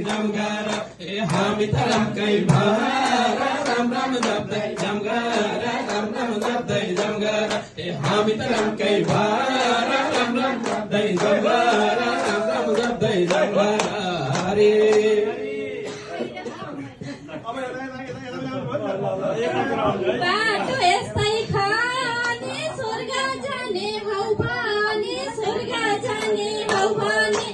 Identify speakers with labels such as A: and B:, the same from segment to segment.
A: जमगार हामी त रामकै भएर राम राम जप्दै जमगार राम राम जप्दै जमगार हामी त रामकै भएर राम राम जप्दै जमगार राम राम जप्दै जमगार हरे
B: बाटो यस्तै खाने स्वर्ग जाने भौभाने स्वर्ग जाने भौभाने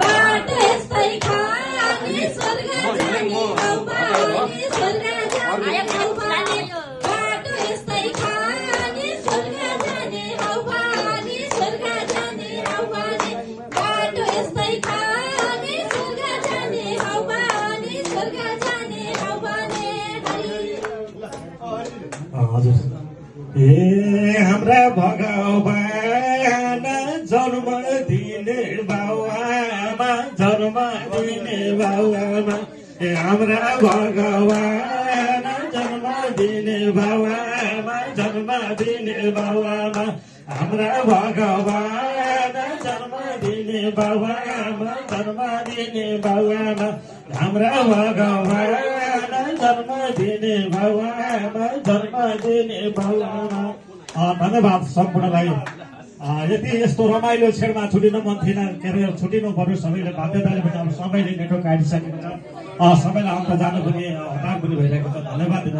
B: बाटो यस्तै खाने स्वर्ग जाने भौभाने स्वर्ग जाने भौभाने बाटो यस्तै खाने स्वर्ग जाने भौभाने स्वर्ग जाने भौभाने बाटो यस्तै खाने स्वर्ग जाने भौभाने स्वर्ग जाने भौभाने
C: हजुर हाम्रा भगवान जन्म दिने बाबुआमा जन्म दिने बाबुआमा हाम्रा भगवान जन्म दिने बाबुआमा जन्म दिने बाबुआमा हाम्रा भगवान जन्म दिने बाबुआमा जन्म दिने बाबुआमा हाम्रा भगवान जन्म दिने बाबुआमा जन्म दिने बाबुआमा धन्यवाद सम्पूर्णलाई यदि यस्तो रमाइलो छेडमा छुटिनु मन थिएन के अरे छुटिनु पर्यो सबैले बाध्यताले पनि अब सबैले नेटवर्क आइसकेको छ सबैलाई अन्त जानु पनि हतार पनि भइरहेको छ धन्यवाद दिनु